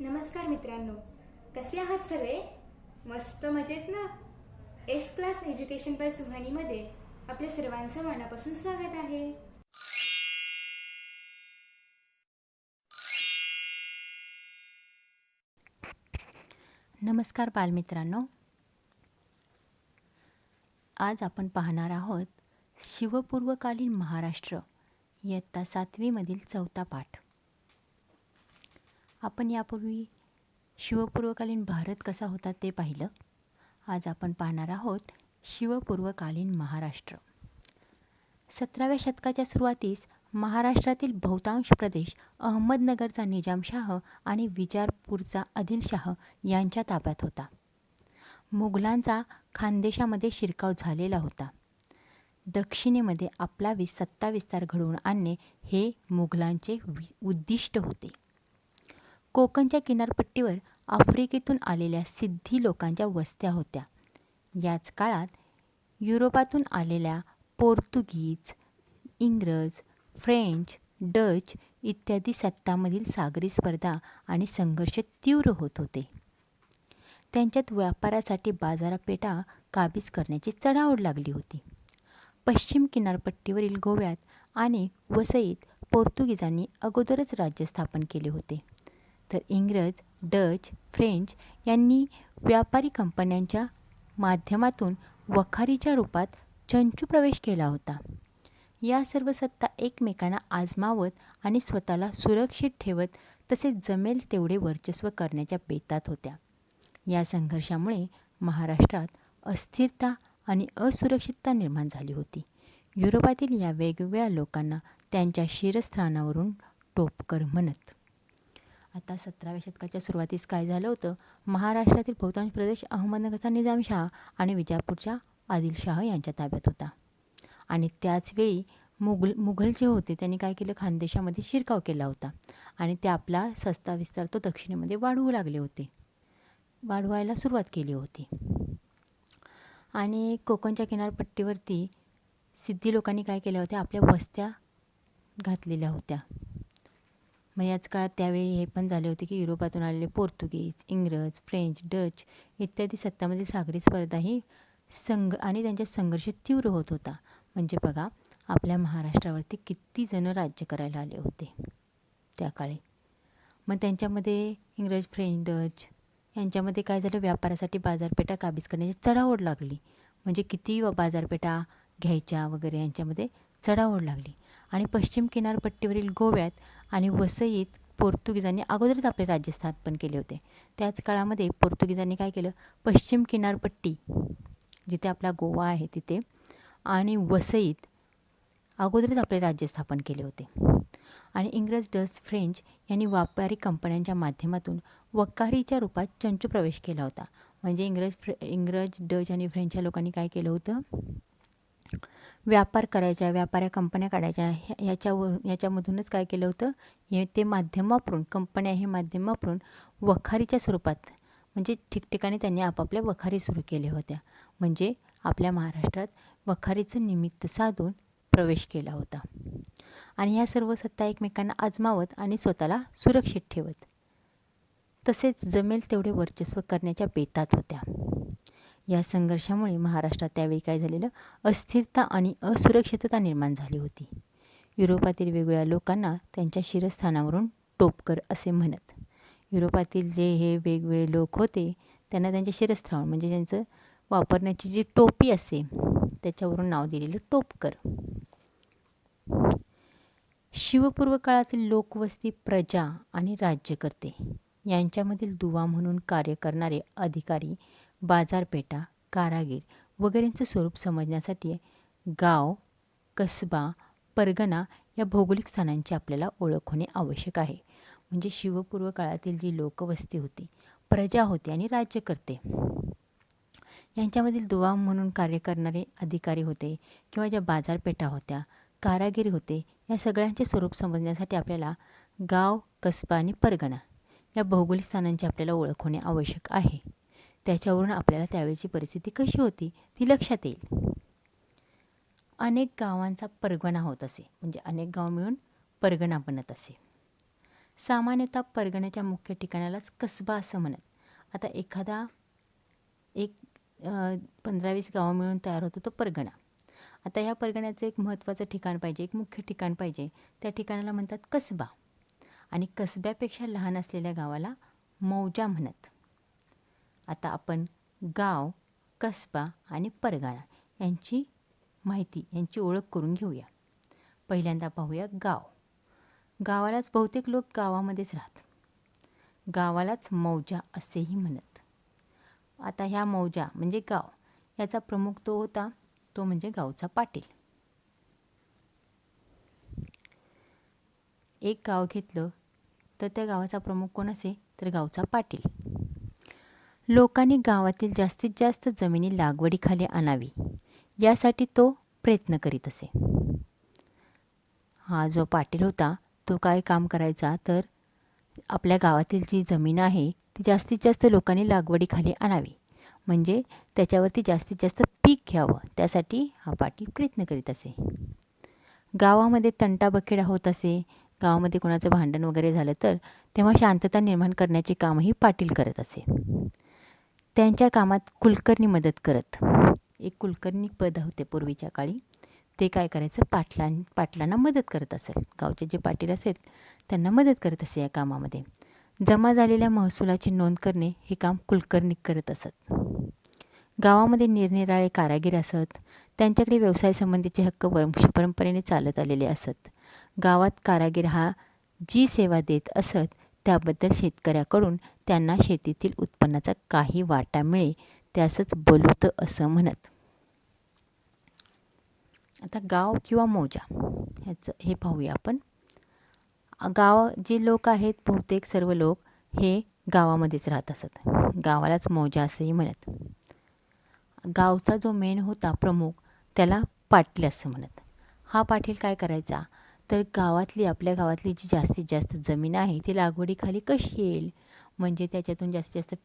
नमस्कार मित्रांनो, कसे आहात सगळे? मस्त मजेत ना? एस क्लास एज्युकेशन बाय सुहानीमध्ये आपल्या सर्वांचं मनापासून स्वागत आहे. नमस्कार बालमित्रांनो. आज आपण पाहणार आहोत शिवपूर्वकालीन महाराष्ट्र इयत्ता 7वीमधील 4था पाठ. आपण यापूर्वी शिवपूर्वकालीन भारत कसा होता ते पाहिलं. आज आपण पाहणार आहोत शिवपूर्वकालीन महाराष्ट्र. 17व्या शतकाच्या सुरुवातीस महाराष्ट्रातील बहुतांश प्रदेश अहमदनगरचा निजामशाह आणि विजापूरचा आदिलशाह यांच्या ताब्यात होता. मुघलांचा खानदेशामध्ये शिरकाव झालेला होता. दक्षिणेमध्ये आपला सत्ता विस्तार घडवून आणणे हे मुघलांचे उद्दिष्ट होते. कोकणच्या किनारपट्टीवर आफ्रिकेतून आलेल्या सिद्धी लोकांच्या वस्त्या होत्या. याच काळात युरोपातून आलेल्या पोर्तुगीज, इंग्रज, फ्रेंच, डच इत्यादी सत्तांमधील सागरी स्पर्धा आणि संघर्ष तीव्र होत होते. त्यांच्यात व्यापारासाठी बाजारपेठा काबीज करण्याची चढाओढ लागली होती. पश्चिम किनारपट्टीवरील गोव्यात आणि वसईत पोर्तुगीजांनी अगोदरच राज्य स्थापन केले होते, तर इंग्रज, डच, फ्रेंच यांनी व्यापारी कंपन्यांच्या माध्यमातून वखारीच्या रूपात चंचू प्रवेश केला होता. या सर्व सत्ता एकमेकांना आजमावत आणि स्वतःला सुरक्षित ठेवत तसेच जमेल तेवढे वर्चस्व करण्याच्या बेतात होत्या. या संघर्षामुळे महाराष्ट्रात अस्थिरता आणि असुरक्षितता निर्माण झाली होती. युरोपातील या वेगवेगळ्या लोकांना त्यांच्या शिरस्थानावरून टोपकर म्हणत. आता 17व्या शतकाच्या सुरुवातीस काय झालं होतं? महाराष्ट्रातील बहुतांश प्रदेश अहमदनगरचा निजामशाह आणि विजापूरच्या आदिलशाह यांच्या ताब्यात होता. आणि त्याचवेळी मुघल जे होते त्यांनी काय केलं? खानदेशामध्ये शिरकाव केला होता आणि ते आपला सत्ता विस्तार तो दक्षिणेमध्ये वाढवायला सुरुवात केली होती. आणि कोकणच्या किनारपट्टीवरती सिद्धी लोकांनी काय केल्या होत्या? आपल्या वस्त्या घातलेल्या होत्या. मग याच काळात त्यावेळी हे पण झाले होते की युरोपातून आलेले पोर्तुगीज, इंग्रज, फ्रेंच, डच इत्यादी सत्तांमधील सागरी स्पर्धा ही आणि त्यांच्यात संघर्ष तीव्र होत होता. म्हणजे बघा, आपल्या महाराष्ट्रावरती किती जण राज्य करायला आले होते त्या काळी. मग त्यांच्यामध्ये इंग्रज, फ्रेंच, डच यांच्यामध्ये काय झालं? व्यापारासाठी बाजारपेठा काबीज करण्याची चढाओढ लागली. म्हणजे किती बाजारपेठा घ्यायच्या वगैरे यांच्यामध्ये चढाओढ लागली. आणि पश्चिम किनारपट्टीवरील गोव्यात आणि वसईत पोर्तुगीजांनी अगोदरच आपले राज्य स्थापन केले होते. त्याच काळामध्ये पोर्तुगीजांनी काय केलं? पश्चिम किनारपट्टी जिथे आपला गोवा आहे तिथे आणि वसईत अगोदरच आपले राज्य स्थापन केले होते. आणि इंग्रज, डच, फ्रेंच यांनी व्यापारी कंपन्यांच्या माध्यमातून वखारीच्या रूपात चंचू प्रवेश केला होता. म्हणजे इंग्रज, डच आणि फ्रेंच या लोकांनी काय केलं होतं? व्यापार करायच्या, व्यापाऱ्या कंपन्या काढायच्या, याच्यामधूनच काय केलं होतं? ते माध्यम वापरून, कंपन्या हे माध्यम वापरून वखारीच्या स्वरूपात म्हणजे ठिकठिकाणी त्यांनी आपापल्या वखारी सुरू केल्या होत्या. म्हणजे आपल्या महाराष्ट्रात वखारीचं निमित्त साधून प्रवेश केला होता. आणि या सर्व सत्ता एकमेकांना आजमावत आणि स्वतःला सुरक्षित ठेवत तसेच जमेल तेवढे वर्चस्व करण्याच्या बेतात होत्या. या संघर्षामुळे महाराष्ट्रात त्यावेळी काय झालेलं? अस्थिरता आणि असुरक्षितता निर्माण झाली होती. युरोपातील वेगवेगळ्या लोकांना त्यांच्या शिरस्थानावरून टोपकर असे म्हणत. युरोपातील जे हे वेगवेगळे लोक होते त्यांना त्यांच्या शिरस्थान म्हणजे त्यांचं वापरण्याची जी टोपी असे त्याच्यावरून नाव दिलेलं टोपकर. शिवपूर्व काळातील लोकवस्ती प्रजा आणि राज्यकर्ते यांच्यामधील दुवा म्हणून कार्य करणारे अधिकारी, बाजारपेठा, कारागीर वगैरेंचं स्वरूप समजण्यासाठी गाव, कसबा, परगणा या भौगोलिक स्थानांची आपल्याला ओळख होणे आवश्यक आहे. म्हणजे शिवपूर्व काळातील जी लोकवस्ती होती, प्रजा होती आणि राज्यकर्ते यांच्यामधील दुवा म्हणून कार्य करणारे अधिकारी होते किंवा ज्या बाजारपेठा होत्या, कारागीर होते, या सगळ्यांचे स्वरूप समजण्यासाठी आपल्याला गाव, कसबा आणि परगणा या भौगोलिक स्थानांची आपल्याला ओळख होणे आवश्यक आहे. त्याच्यावरून आपल्याला त्यावेळची परिस्थिती कशी होती ती लक्षात येईल. अनेक गावांचा परगणा होत असे, म्हणजे अनेक गाव मिळून परगणा बनत असे. सामान्यतः परगण्याच्या मुख्य ठिकाणालाच कसबा असं म्हणत. आता एखादा एक 15-20 गावं मिळून तयार होतो तो परगणा. आता ह्या परगण्याचं एक महत्त्वाचं ठिकाण पाहिजे, एक मुख्य ठिकाण पाहिजे. त्या ठिकाणाला म्हणतात कसबा. आणि कसब्यापेक्षा लहान असलेल्या गावाला मौजा म्हणत. आता आपण गाव, कसबा आणि परगणा यांची माहिती, यांची ओळख करून घेऊया. पहिल्यांदा पाहूया गाव. गावालाच बहुतेक लोक गावामध्येच राहतात. गावालाच मौजा असेही म्हणत. आता ह्या मौजा म्हणजे गाव, याचा प्रमुख तो होता, तो म्हणजे गावचा पाटील. एक गाव घेतलं तर त्या गावाचा प्रमुख कोण असे, तर गावचा पाटील. लोकांनी गावातील जास्तीत जास्त जमिनी लागवडीखाली आणावी यासाठी तो प्रयत्न करीत असे. हा जो पाटील होता तो काय काम करायचा, तर आपल्या गावातील जी जमीन आहे ती जास्तीत जास्त लोकांनी लागवडीखाली आणावी, म्हणजे त्याच्यावरती जास्तीत जास्त पीक घ्यावं, त्यासाठी हा पाटील प्रयत्न करीत असे. गावामध्ये तंटाबखेडा होत असे, गावामध्ये कोणाचं भांडण वगैरे झालं तर तेव्हा शांतता निर्माण करण्याचे कामही पाटील करत असे. त्यांच्या कामात कुलकर्णी मदत करत. एक कुलकर्णी पद होते पूर्वीच्या काळी, ते काय करायचं, पाटलांना मदत करत असेल. गावचे जे पाटील असेल त्यांना मदत करत असे या कामामध्ये. जमा झालेल्या महसुलाची नोंद करणे हे काम कुलकर्णी करत असत. गावामध्ये निरनिराळे कारागीर असत. त्यांच्याकडे व्यवसायासंबंधीचे हक्क वंशपरंपरेने चालत आलेले असत. गावात कारागीर हा जी सेवा देत असत त्याबद्दल शेतकऱ्याकडून त्यांना शेतीतील उत्पन्नाचा काही वाटा मिळे, त्यासच बलूत असं म्हणत. आता गाव किंवा मौजा ह्याचं हे पाहूया आपण. गाव जे लोक आहेत, बहुतेक सर्व लोक हे गावामध्येच राहत असत. गावालाच मौजा असेही म्हणत. गावचा जो मेन होता प्रमुख, त्याला पाटील असं म्हणत. हा पाटील काय करायचा, तर आपल्या गावातली जी जास्तीत जास्त जमीन आहे ती लागवडीखाली कशी येईल, म्हणजे त्याच्यातून जास्तीत जास्त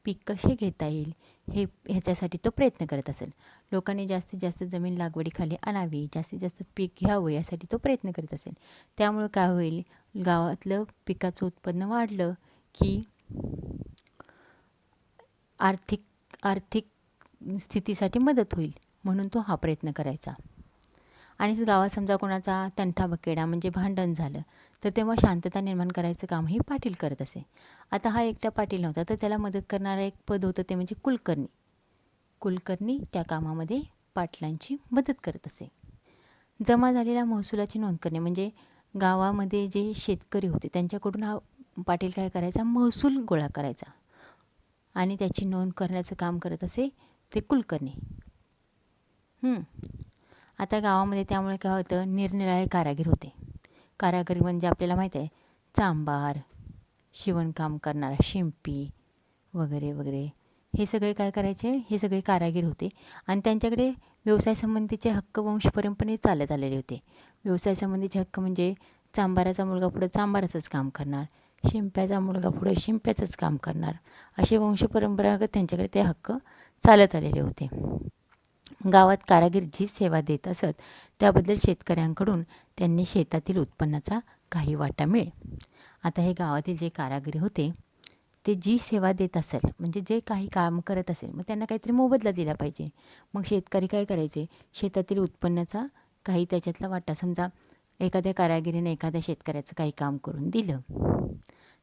पीक कसे घेता येईल, ह्याच्यासाठी तो प्रयत्न करत असेल. लोकांनी जास्तीत जास्त जमीन लागवडीखाली आणावी, जास्तीत जास्त पीक घ्यावं, यासाठी तो प्रयत्न करीत असेल. त्यामुळे काय होईल, गावातलं पिकाचं उत्पन्न वाढलं की आर्थिक स्थितीसाठी मदत होईल, म्हणून तो हा प्रयत्न करायचा. आणि गावात समजा कोणाचा तंटाबखेडा म्हणजे भांडण झालं तर तेव्हा शांतता निर्माण करायचं कामही पाटील करत असे. आता हा एकटा पाटील नव्हता, तर त्याला मदत करणारं एक पद होतं, ते म्हणजे कुलकर्णी. कुलकर्णी त्या कामामध्ये पाटलांची मदत करत असे. जमा झालेल्या महसुलाची नोंद करणे म्हणजे गावामध्ये जे शेतकरी होते त्यांच्याकडून हा पाटील काय करायचा, महसूल गोळा करायचा आणि त्याची नोंद करण्याचं काम करत असे ते कुलकर्णी. आता गावामध्ये त्यामुळे काय होतं, निरनिराळे कारागीर होते. कारागीर म्हणजे आपल्याला माहीत आहे, चांभार, शिवणकाम करणारा शिंपी वगैरे वगैरे, हे सगळे काय करायचे, हे सगळे कारागीर होते. आणि त्यांच्याकडे व्यवसायासंबंधीचे हक्क वंशपरंपरेने चालत आलेले होते. व्यवसायासंबंधीचे हक्क म्हणजे चांभाराचा मुलगा पुढे चांभाराचंच काम करणार, शिंप्याचा मुलगा पुढे शिंप्याचंच काम करणार, असे वंशपरंपरागत त्यांच्याकडे ते हक्क चालत आलेले होते. गावात कारागीर जी सेवा देत असत त्याबद्दल शेतकऱ्यांकडून त्यांनी शेतातील उत्पन्नाचा काही वाटा मिळे. आता हे गावातील जे कारागीर होते ते जी सेवा देत असेल, म्हणजे जे काही काम करत असेल, मग त्यांना काहीतरी मोबदला दिला पाहिजे. मग शेतकरी काय करायचे, शेतातील उत्पन्नाचा काही त्याच्यातला वाटा, समजा एखाद्या कारागिरीने एखाद्या शेतकऱ्याचं काही काम करून दिलं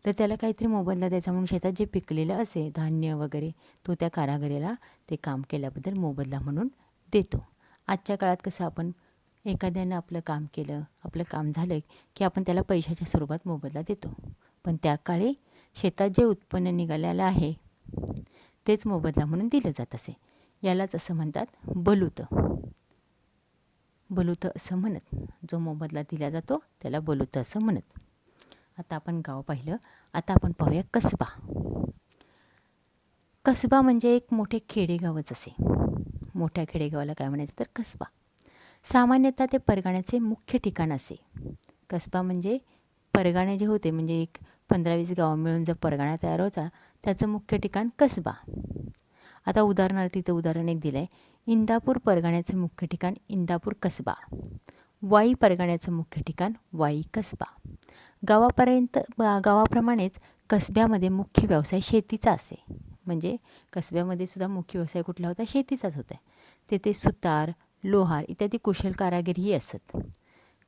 तर त्याला काहीतरी मोबदला द्यायचा, म्हणून शेतात जे पिकलेलं असे धान्य वगैरे, तो त्या कारागिरीला ते काम केल्याबद्दल मोबदला म्हणून देतो. आजच्या काळात कसं, आपण एखाद्यानं आपलं काम केलं, आपलं काम झालं की आपण त्याला पैशाच्या स्वरूपात मोबदला देतो. पण त्या काळी शेतात जे उत्पन्न निघालेलं आहे तेच मोबदला म्हणून दिलं जात असे. यालाच असं म्हणतात बलूत. बलूत असं म्हणत. जो मोबदला दिला जातो त्याला बलूत असं म्हणत. आता आपण गाव पाहिलं, आता आपण पाहूया कसबा. कसबा म्हणजे एक मोठे खेडेगावच असे. मोठ्या खेडेगावाला काय म्हणायचं, तर कसबा. सामान्यतः ते परगण्याचे मुख्य ठिकाण असे. कसबा म्हणजे परगणे जे होते, म्हणजे एक 15-20 गावं मिळून जर परगणा तयार होता त्याचं मुख्य ठिकाण कसबा. आता उदाहरणार्थ इथं उदाहरण एक दिलं आहे, इंदापूर परगण्याचं मुख्य ठिकाण इंदापूर कसबा, वाई परगण्याचं मुख्य ठिकाण वाई कसबा. गावाप्रमाणेच कसब्यामध्ये मुख्य व्यवसाय शेतीचा असे. म्हणजे कसब्यामध्ये सुद्धा मुख्य व्यवसाय कुठला होता? शेतीचाच होता. तेथे सुतार, लोहार इत्यादी कुशल कारागिरही असत.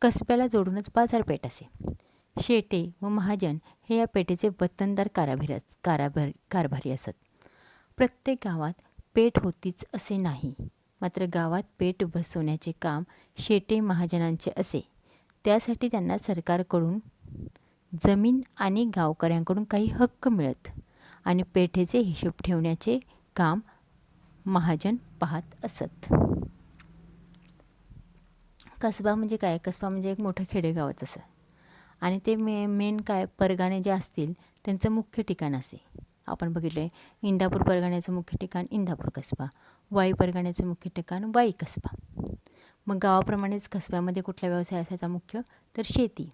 कसब्याला जोडूनच बाजारपेठ असे. शेटे व महाजन हे या पेठेचे वतनदार कारभारी असत. प्रत्येक गावात पेठ होतीच असे नाही, मात्र गावात पेठ बसवण्याचे काम शेटे महाजनांचे असे. त्यासाठी त्यांना सरकारकडून जमीन आणि गावकऱ्यांकडून काही हक्क मिळत आणि पेठेचे हिशोब ठेवण्याचे काम महाजन पाहत असत. कसबा म्हणजे काय? कसबा म्हणजे एक मोठं खेडेगावच असं आणि ते मेन काय परगाणे जे असतील त्यांचं मुख्य ठिकाण असे. आपण बघितलं आहे इंदापूर परगण्याचं मुख्य ठिकाण इंदापूर कसबा, वाई परगण्याचं मुख्य ठिकाण वाई कसबा. मग गावाप्रमाणेच कसब्यामध्ये कुठला व्यवसाय असायचा मुख्य? तर शेती.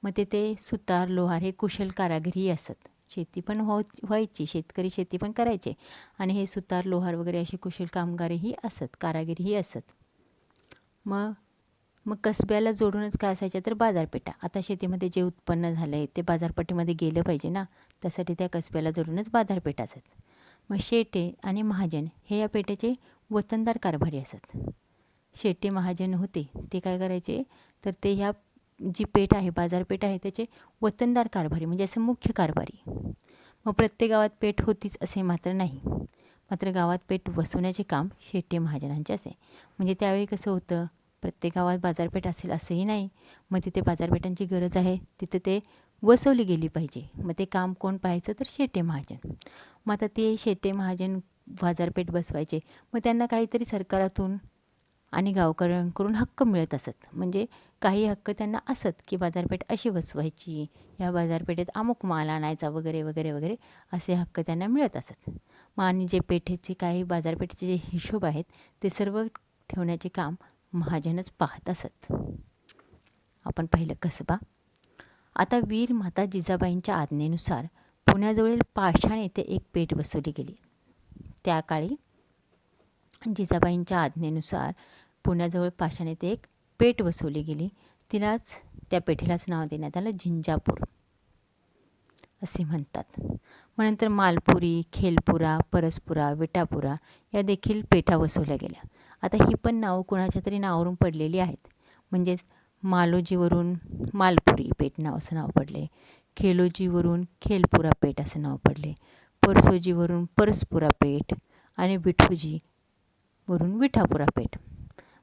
मग ते सुतार, लोहार हे कुशल कारागिरही असत. शेती पण व्हायची, शेतकरी शेती पण करायचे आणि हे सुतार, लोहार वगैरे असे कुशल कामगारही असत, कारागिरही असत. मग कसब्याला जोडूनच काय असायच्या? तर बाजारपेठा. आता शेतीमध्ये जे उत्पन्न झालं आहे ते बाजारपेठेमध्ये गेलं पाहिजे ना, त्यासाठी त्या कसब्याला जोडूनच बाजारपेठा असत. मग शेटे आणि महाजन हे या पेठेचे वतनदार कारभारी असत. शेटे महाजन होते ते काय करायचे? तर ते ह्या जी पेठ आहे, बाजारपेठ आहे, त्याचे वतनदार कारभारी म्हणजे असं मुख्य कारभारी. मग प्रत्येक गावात पेठ होतीच असे मात्र नाही, मात्र गावात पेठ बसवण्याचे काम शेटे महाजनांचे असे. म्हणजे त्यावेळी कसं होतं, प्रत्येक गावात बाजारपेठ असेल असंही नाही. मग तिथे बाजारपेठांची गरज आहे, तिथे ते वसवली गेली पाहिजे. मग ते काम कोण पाहायचं? तर शेटे महाजन. मग आता ते शेटे महाजन बाजारपेठ बसवायचे. मग त्यांना काहीतरी सरकारातून आणि गावकऱ्यांकडून हक्क मिळत असत. म्हणजे काही हक्क त्यांना असत की बाजारपेठ अशी बसवायची, या बाजारपेठेत अमुक माल आणायचा वगैरे वगैरे वगैरे असे हक्क त्यांना मिळत असत. मग आणि जे पेठेचे काही बाजारपेठेचे जे हिशोब आहेत ते सर्व ठेवण्याचे काम महाजनच पाहत असत. आपण पाहिलं कसबा. आता वीर माता जिजाबाईंच्या आज्ञेनुसार पुण्याजवळील पाषाण येथे एक पेठ बसवली गेली. त्या काळी जिजाबाईंच्या आज्ञेनुसार पुण्याजवळ पाषाण येथे एक पेठ बसवली गेली. त्या पेठेलाच नाव देण्यात आलं जिंजापूर असे म्हणतात. मग नंतर मालपुरी, खेलपुरा, परसपुरा, विटापुरा या देखील पेठा बसवल्या गेल्या. आता ही पण नावं कोणाच्या तरी नावावरून पडलेली आहेत. म्हणजेच मालोजीवरून मालपुरी पेठ असं नाव पडले, खेलोजीवरून खेलपुरा पेठ असं नाव पडले, परसोजीवरून परसपुरा पेठ आणि विठोजीवरून विठापुरा पेठ.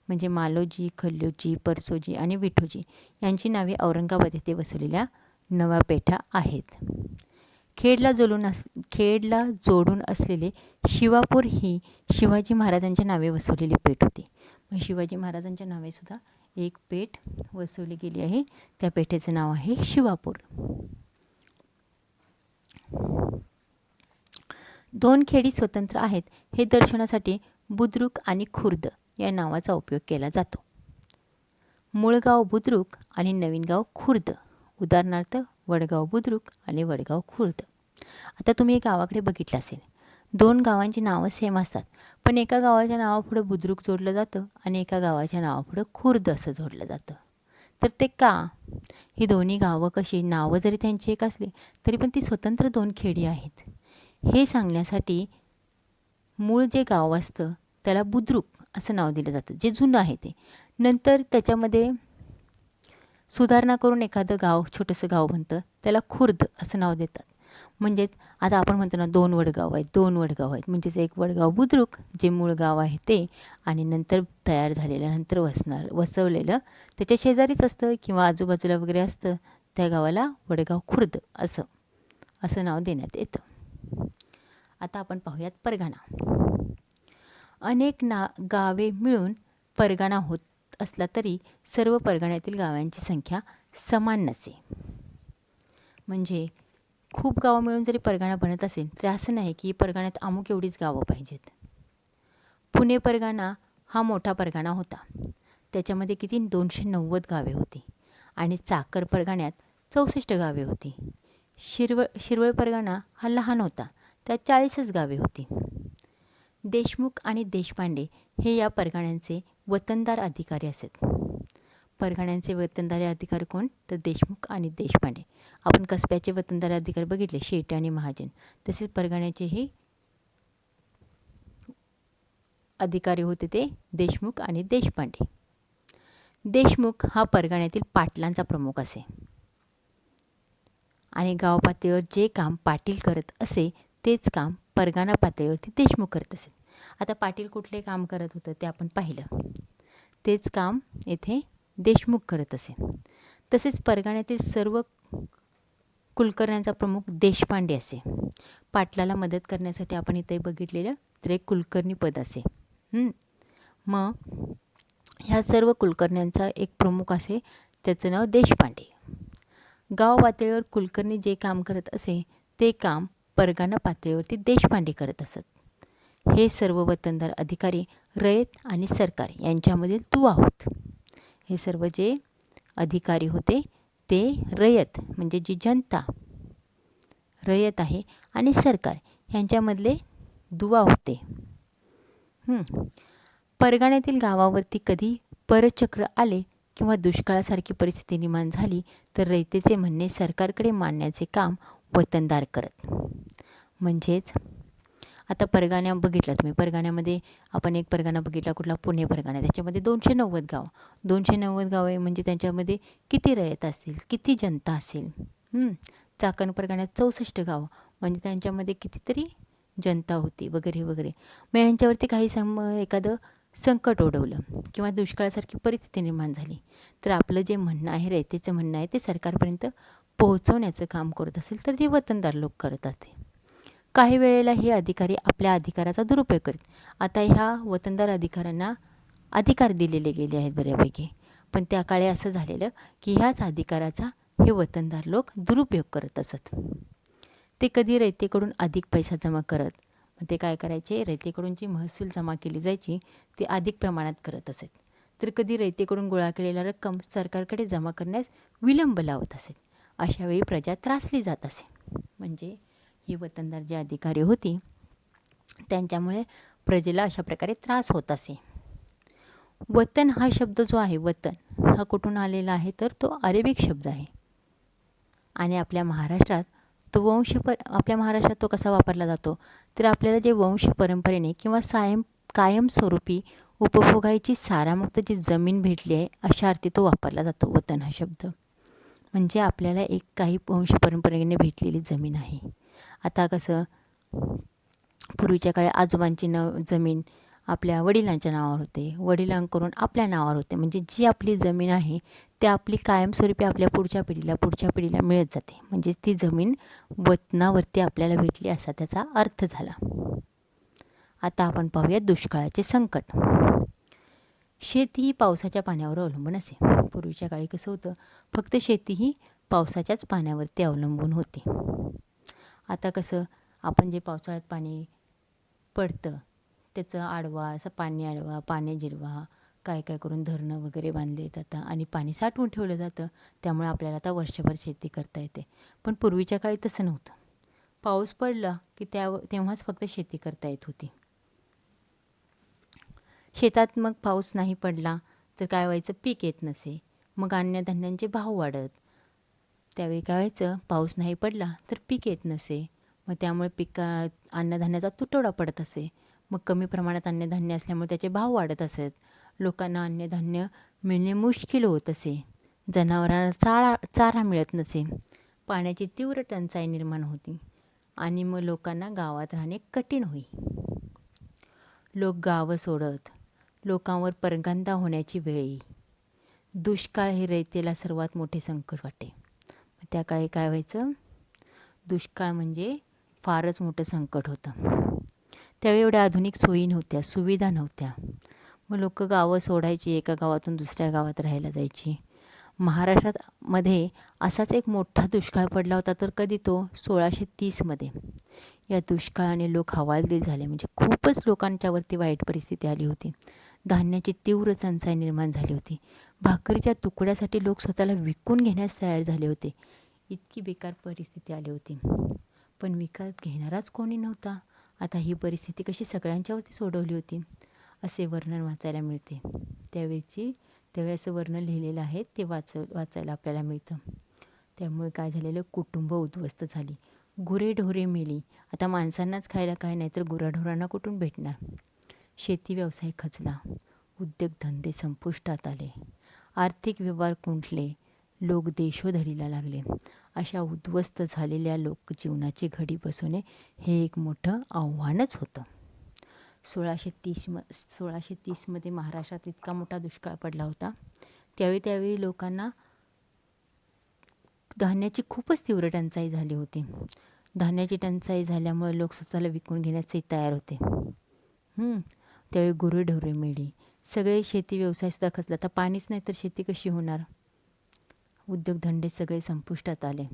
म्हणजे मालोजी, खल्लोजी, परसोजी आणि विठोजी यांची नावे औरंगाबाद येथे बसवलेल्या नव्या पेठा आहेत. खेडला जोडून असलेले शिवापूर ही शिवाजी महाराजांच्या नावे बसवलेली पेठ होती. मग शिवाजी महाराजांच्या नावे सुद्धा एक पेठ बसवली गेली आहे. त्या पेठेचं नाव आहे शिवापूर. 2 खेडी स्वतंत्र आहेत हे दर्शवण्यासाठी बुद्रुक आणि खुर्द या नावाचा उपयोग केला जातो. मूळ गाव बुद्रुक आणि नवीन गाव खुर्द. उदाहरणार्थ वडगाव बुद्रुक आणि वडगाव खुर्द. आता तुम्ही गावाकडे बघितलं असेल, 2 गावांची नावं सेम असतात, पण एका गावाच्या नावापुढं बुद्रुक जोडलं जातं आणि एका गावाच्या नावापुढं खुर्द असं जोडलं जातं. तर ते का? ही दोन्ही गावं कशी, नावं जरी त्यांची एक असली तरी पण ती स्वतंत्र 2 खेडी आहेत हे सांगण्यासाठी मूळ जे गाव असतं त्याला बुद्रुक असं नाव दिलं जातं, जे जुनं आहे ते. नंतर त्याच्यामध्ये सुधारणा करून एखादं गाव, छोटंसं गाव बनतं, त्याला खुर्द असं नाव देतात. म्हणजेच आता आपण म्हणतो ना 2 वडगाव आहेत, म्हणजेच एक वडगाव बुद्रुक जे मूळ गाव आहे ते, आणि नंतर तयार झालेलं, नंतर वसवलेलं त्याच्या शेजारीच असतं किंवा आजूबाजूला वगैरे असतं, त्या गावाला वडगाव खुर्द असं नाव देण्यात येतं. आता आपण पाहूयात परगणा. अनेक गावे मिळून परगणा होत असला तरी सर्व परगण्यातील गावांची संख्या समान नसे. म्हणजे खूप गावं मिळून जरी परगणा बनत असेल तर असं नाही की परगण्यात अमुक एवढीच गावं पाहिजेत. पुणे परगणा हा मोठा परगणा होता. त्याच्यामध्ये किती 290 गावे होती आणि चाकर परगण्यात 64 गावे होती. शिरवळ परगणा हा लहान होता, त्यात 40च गावे होती. देशमुख आणि देशपांडे हे या परगण्यांचे वतनदार अधिकारी असत. परगण्यांचे वतनदारी अधिकारी कोण? तर देशमुख आणि देशपांडे. आपण कसब्याचे वतनदारी अधिकारी बघितले, शेटे आणि महाजन. तसेच परगण्याचेही अधिकारी होते ते देशमुख आणि देशपांडे. देशमुख हा परगण्यातील पाटलांचा प्रमुख असे आणि गाव पातळीवर जे काम पाटील करत असे तेच काम परगणा पातळीवरती देशमुख करत असे. आता पाटील कुठले काम करत होतं ते आपण पाहिलं, तेच काम येथे देशमुख करत असे. तसेच परगण्यातील सर्व कुलकर्ण्यांचा प्रमुख देशपांडे असे. पाटलाला मदत करण्यासाठी आपण इथे बघितलेलं तर एक कुलकर्णी पद असे. मग ह्या सर्व कुलकर्ण्यांचा एक प्रमुख असे, त्याचं नाव देशपांडे. गाव पातळीवर कुलकर्णी जे काम करत असे ते काम परगणा पातळीवरती देशपांडे करत असत. हे सर्व वतनदार अधिकारी रयत आणि सरकार यांच्यामधील दुवा होत. हे सर्व जे अधिकारी होते ते रयत म्हणजे जी जनता रयत आहे आणि सरकार यांच्यामधले दुवा होते. परगण्यातील गावावरती कधी परचक्र आले किंवा दुष्काळासारखी परिस्थिती निर्माण झाली तर रयतेचे म्हणणे सरकारकडे मांडण्याचे काम वतनदार करत. म्हणजेच आता परगणा बघितला तुम्ही, परगण्यामध्ये आपण एक परगणा बघितला कुठला? पुणे परगणा. त्याच्यामध्ये 290 गाव, 290 गावे म्हणजे त्यांच्यामध्ये किती रयत असतील, किती जनता असेल. चाकण परगण्यात 64 गाव म्हणजे त्यांच्यामध्ये कितीतरी जनता होती वगैरे वगैरे. मग यांच्यावरती काही एखादं संकट ओढवलं किंवा दुष्काळासारखी परिस्थिती निर्माण झाली तर आपलं जे म्हणणं आहे, रयतेचं म्हणणं आहे, ते सरकारपर्यंत पोहोचवण्याचं काम करत असेल तर ते वतनदार लोक करत असते. काही वेळेला हे अधिकारी आपल्या अधिकाराचा दुरुपयोग करत. आता ह्या वतनदार अधिकाऱ्यांना अधिकार दिलेले गेले आहेत बऱ्यापैकी, पण त्या काळी असं झालेलं की ह्याच अधिकाराचा हे वतनदार लोक दुरुपयोग करत असत. ते कधी रयतेकडून अधिक पैसा जमा करत, मग ते काय करायचे, रयतेकडून जी महसूल जमा केली जायची ती अधिक प्रमाणात करत असत. तर कधी रयतेकडून गोळा केलेला रक्कम सरकारकडे जमा करण्यास विलंब लावत असेल. अशा वेळी प्रजा त्रासली जात असे. म्हणजे ही वतनदार जी अधिकारी होती त्यांच्यामुळे प्रजेला अशा प्रकारे त्रास होत असे. वतन हा शब्द जो आहे, वतन हा कुठून आलेला आहे तर तो अरेबिक शब्द आहे आणि आपल्या महाराष्ट्रात तो आपल्या महाराष्ट्रात तो कसा वापरला जातो तर आपल्याला जे वंश परंपरेने किंवा कायमस्वरूपी उपभोगायची सारामुक्त जी जमीन भेटली आहे अशा अर्थी तो वापरला जातो. वतन हा शब्द म्हणजे आपल्याला एक काही वंश परंपरेने भेटलेली जमीन आहे. आता कसं पूर्वीच्या काळी आजोबांची जमीन आपल्या वडिलांच्या नावावर होते, वडिलांकडून आपल्या नावावर होते. म्हणजे जी आपली जमीन आहे ती आपली कायमस्वरूपी आपल्या पुढच्या पिढीला मिळत जाते. म्हणजे ती जमीन वतनावरती आपल्याला भेटली असा त्याचा अर्थ झाला. आता आपण पाहूया दुष्काळाचे संकट. शेती ही पावसाच्या पाण्यावर अवलंबून असे. पूर्वीच्या काळी कसं होतं, फक्त शेती ही पावसाच्याच पाण्यावरती अवलंबून होती. आता कसं आपण जे पावसाळ्यात पाणी पडतं त्याचं असं पाणी जिरवा काय करून धरणं वगैरे बांधले जातं आणि पाणी साठवून ठेवलं जातं. त्यामुळे आपल्याला आता वर्षभर शेती करता येते. पण पूर्वीच्या काळी तसं नव्हतं. पाऊस पडला की तेव्हाच फक्त शेती करता येत होती. शेतात मग पाऊस नाही पडला तर काय व्हायचं, पीक येत नसे. मग अन्नधान्यांचे भाव वाढत. त्यावेळी काय व्हायचं, पाऊस नाही पडला तर पीक येत नसे. मग त्यामुळे अन्नधान्याचा तुटवडा पडत असे. मग कमी प्रमाणात अन्नधान्य असल्यामुळे त्याचे भाव वाढत असत. लोकांना अन्नधान्य मिळणे मुश्किल होत असे. जनावरांना चारा मिळत नसे. पाण्याची तीव्र टंचाई निर्माण होती आणि मग लोकांना गावात राहणे कठीण होई. लोक गावं सोडत. लोकांवर परगंदा होण्याची वेळ येई. दुष्काळ हे रयतेला सर्वात मोठे संकट वाटे. त्या काळी काय व्हायचं, दुष्काळ म्हणजे फारच मोठं संकट होतं. त्यावेळी एवढ्या आधुनिक सोयी नव्हत्या, सुविधा नव्हत्या. मग लोक गावं सोडायची, एका गावातून दुसऱ्या गावात राहायला जायची. महाराष्ट्रामध्ये असाच एक मोठा दुष्काळ पडला होता तर कधी तो 1630मध्ये. या दुष्काळाने लोक हवालदिल झाले. म्हणजे खूपच लोकांच्यावरती वाईट परिस्थिती आली होती. धान्याची तीव्र टंचाई निर्माण झाली होती. भाकरीच्या तुकड्यासाठी लोक स्वतःला विकून घेण्यास तयार झाले होते. इतकी बेकार परिस्थिती आली होती. पण विकत घेणाराच कोणी नव्हता. आता ही परिस्थिती कशी सगळ्यांच्यावरती सोडवली होती असे वर्णन वाचायला मिळते. त्यावेळी असं वर्णन लिहिलेलं आहे ते वाचायला आपल्याला मिळतं. त्यामुळे काय झालेलं, कुटुंब उद्ध्वस्त झाली, गुरेढोरे मेली. आता माणसांनाच खायला काय नाही तर गुराढोरांना कुठून भेटणार. शेती व्यवसाय खचला, उद्योगधंदे संपुष्टात आले, आर्थिक व्यवहार खुंटले, लोक देशोधडीला लागले. अशा उद्ध्वस्त झालेल्या लोकजीवनाची घडी बसवणे हे एक मोठं आव्हानच होतं. 1630मध्ये महाराष्ट्रात इतका मोठा दुष्काळ पडला होता. त्यावेळी लोकांना धान्याची खूपच तीव्र टंचाई झाली होती. धान्याची टंचाई झाल्यामुळे लोक स्वतःला विकून घेण्यासही तयार होते. त्यावेळी गुरेढोरे मेली, सगळे शेती व्यवसायसुद्धा खचला. आता पाणीच नाही तर शेती कशी होणार. उद्योगधंदे सगळे संपुष्टात आले,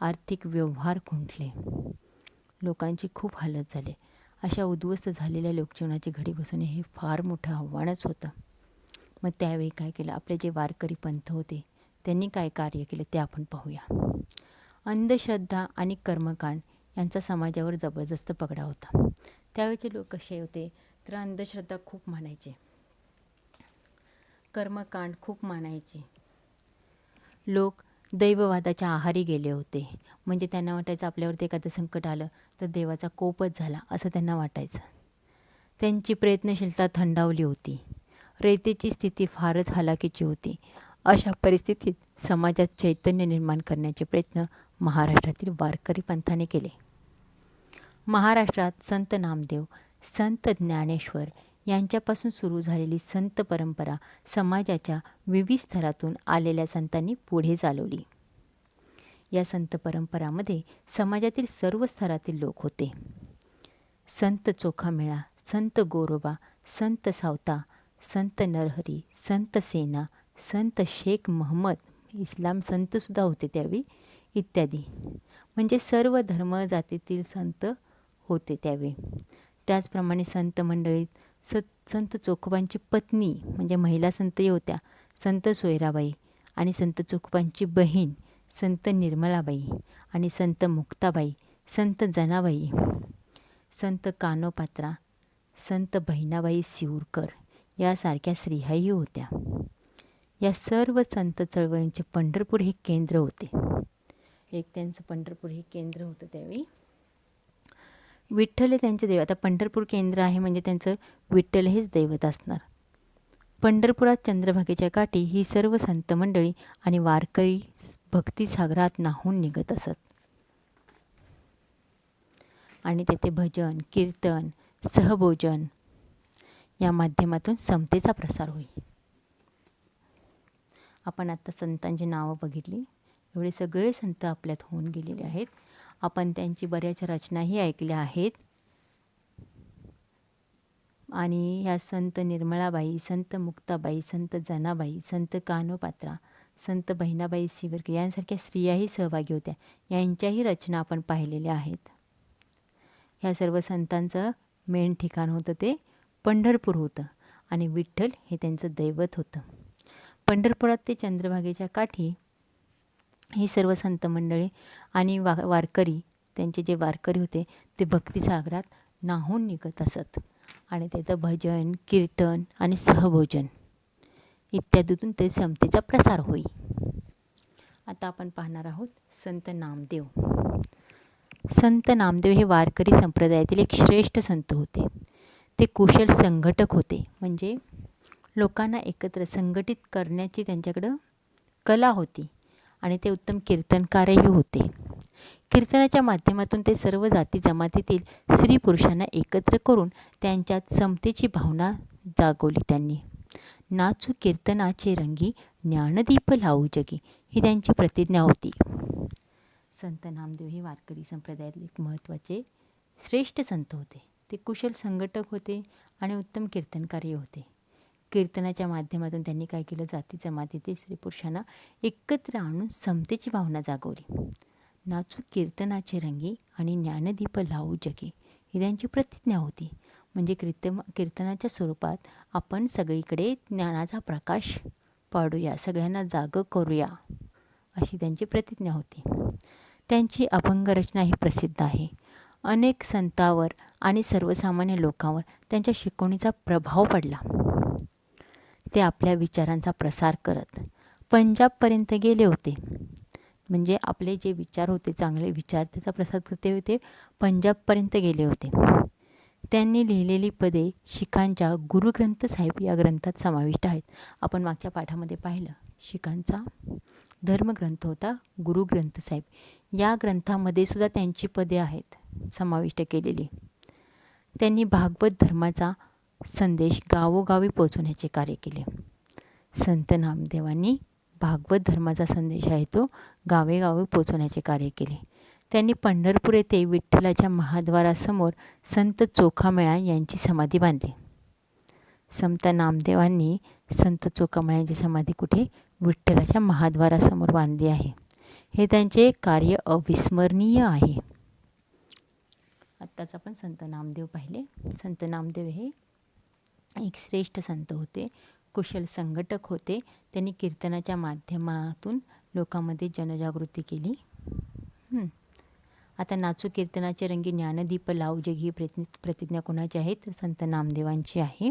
आर्थिक व्यवहार खुंटले, लोकांची खूप हालत झाली. अशा उद्ध्वस्त झालेल्या लोकजीवनाची घडी बसवणे हे फार मोठं आव्हानच होतं. मग त्यावेळी काय केलं, आपले जे वारकरी पंथ होते त्यांनी काय कार्य केलं ते आपण पाहूया. अंधश्रद्धा आणि कर्मकांड यांचा समाजावर जबरदस्त पगडा होता. त्यावेळेचे लोक कसे होते तर अंधश्रद्धा खूप मानायचे, कर्मकांड खूप मानायचे. लोक दैववादाच्या आहारी गेले होते. म्हणजे त्यांना वाटायचं आपल्यावरती एखादं संकट आलं तर देवाचा कोपच झाला असं त्यांना वाटायचं. त्यांची प्रयत्नशीलता थंडावली होती. रयतेची स्थिती फारच हलाखीची होती. अशा परिस्थितीत समाजात चैतन्य निर्माण करण्याचे प्रयत्न महाराष्ट्रातील वारकरी पंथाने केले. महाराष्ट्रात संत नामदेव, संत ज्ञानेश्वर यांच्यापासून सुरू झालेली संत परंपरा समाजाच्या विविध स्तरातून आलेल्या संतांनी पुढे चालवली. या संत परंपरामध्ये समाजातील सर्व स्तरातील लोक होते. संत चोखामेळा, संत गोरोबा, संत सावता, संत नरहरी, संत सेना, संत शेख महम्मद, इस्लाम संतसुद्धा होते त्यावेळी, इत्यादी. म्हणजे सर्व धर्म जातीतील संत होते त्यावेळी. त्याचप्रमाणे संत मंडळीत संत चोखोबांची पत्नी म्हणजे महिला संतही होत्या, संत सोयराबाई, आणि संत चोखोबांची बहीण संत निर्मलाबाई, आणि संत मुक्ताबाई, संत जनाबाई, संत कानोपात्रा, संत बहिणाबाई सिऊरकर यासारख्या स्त्रियाही होत्या. या सर्व संत चळवळींचे पंढरपूर हे केंद्र होते. त्यांचं पंढरपूर हे केंद्र होतं त्यावेळी. विठ्ठल हे त्यांचे दैवत. आता पंढरपूर केंद्र आहे म्हणजे त्यांचं विठ्ठल हेच दैवत असणार. पंढरपुरात चंद्रभागेच्या काठी ही सर्व संत मंडळी आणि वारकरी भक्तिसागरात न्हाऊन निघत असत. आणि तेथे भजन, कीर्तन, सहभोजन या माध्यमातून समतेचा प्रसार होई. आपण आता संतांची नावं बघितली. एवढे सगळे संत आपल्यात होऊन गेलेले आहेत. आपण त्यांची बऱ्याच रचनाही ऐकल्या आहेत. आणि ह्या संत निर्मलाबाई, संत मुक्ताबाई, संत जनाबाई, संत कानोपात्रा, संत बहिणाबाई सिवरकर यांसारख्या स्त्रियाही सहभागी होत्या. यांच्याही रचना आपण पाहिलेल्या आहेत. ह्या सर्व संतांचं मेन ठिकाण होतं ते पंढरपूर होतं आणि विठ्ठल हे त्यांचं दैवत होतं. पंढरपुरात ते चंद्रभागेच्या काठी ही सर्व संत मंडळी आणि वारकरी, त्यांचे जे वारकरी होते ते भक्तिसागरात न्हाऊन निघत असत. आणि त्याचं भजन, कीर्तन आणि सहभोजन इत्यादीतून ते समतेचा प्रसार होई. आता आपण पाहणार आहोत संत नामदेव. संत नामदेव हे वारकरी संप्रदायातील एक श्रेष्ठ संत होते. ते कुशल संघटक होते. म्हणजे लोकांना एकत्र संघटित करण्याची त्यांच्याकडं कला होती. आणि ते उत्तम कीर्तनकारही होते. कीर्तनाच्या माध्यमातून ते सर्व जाती जमातीतील स्त्री पुरुषांना एकत्र करून त्यांच्यात समतेची भावना जागवली त्यांनी. नाचू कीर्तनाचे रंगी, ज्ञानदीप लावू जगी, ही त्यांची प्रतिज्ञा होती. संत नामदेव हे वारकरी संप्रदायातले एक महत्त्वाचे श्रेष्ठ संत होते. ते कुशल संघटक होते आणि उत्तम कीर्तनकारही होते. कीर्तनाच्या माध्यमातून त्यांनी काय केलं, जाती जमातीतील स्त्री पुरुषांना एकत्र आणून समतेची भावना जागवली. नाचू कीर्तनाचे रंगी आणि ज्ञानदीप लावू जगी, ही त्यांची प्रतिज्ञा होती. म्हणजे कीर्तनाच्या स्वरूपात आपण सगळीकडे ज्ञानाचा प्रकाश पाडूया, सगळ्यांना जागं करूया, अशी त्यांची प्रतिज्ञा होती. त्यांची अभंग रचना ही प्रसिद्ध आहे. अनेक संतांवर आणि सर्वसामान्य लोकांवर त्यांच्या शिकवणीचा प्रभाव पडला. ते आपल्या विचारांचा प्रसार करत पंजाबपर्यंत गेले होते. म्हणजे आपले जे विचार होते, चांगले विचार, त्याचा प्रसार करते होते पंजाबपर्यंत गेले होते. त्यांनी लिहिलेली पदे शीखांच्या गुरु ग्रंथ साहिब या ग्रंथात समाविष्ट आहेत. आपण मागच्या पाठामध्ये पाहिलं, शीखांचा धर्मग्रंथ होता गुरु ग्रंथ साहिब. या ग्रंथामध्ये सुद्धा त्यांची पदे आहेत समाविष्ट केलेली. त्यांनी भागवत धर्माचा संदेश गावोगावी पोहोचवण्याचे कार्य केले. संत नामदेवांनी भागवत धर्माचा संदेश आहे तो गावेगावी पोहोचवण्याचे कार्य केले. त्यांनी पंढरपूर येथे विठ्ठलाच्या महाद्वारासमोर संत चोखामेळा यांची समाधी बांधली. संत नामदेवांनी संत चोखामेळा यांची समाधी कुठे? विठ्ठलाच्या महाद्वारासमोर बांधली आहे. हे त्यांचे कार्य अविस्मरणीय आहे. आत्ताच आपण संत नामदेव पाहिले. संत नामदेव हे एक श्रेष्ठ संत होते, कुशल संघटक होते. त्यांनी कीर्तनाच्या माध्यमातून लोकांमध्ये जनजागृती केली. आता नाचू कीर्तनाचे रंगी ज्ञानदीप लावू जग ही प्रतिज्ञा कोणाची आहे? तर संत नामदेवांची आहे.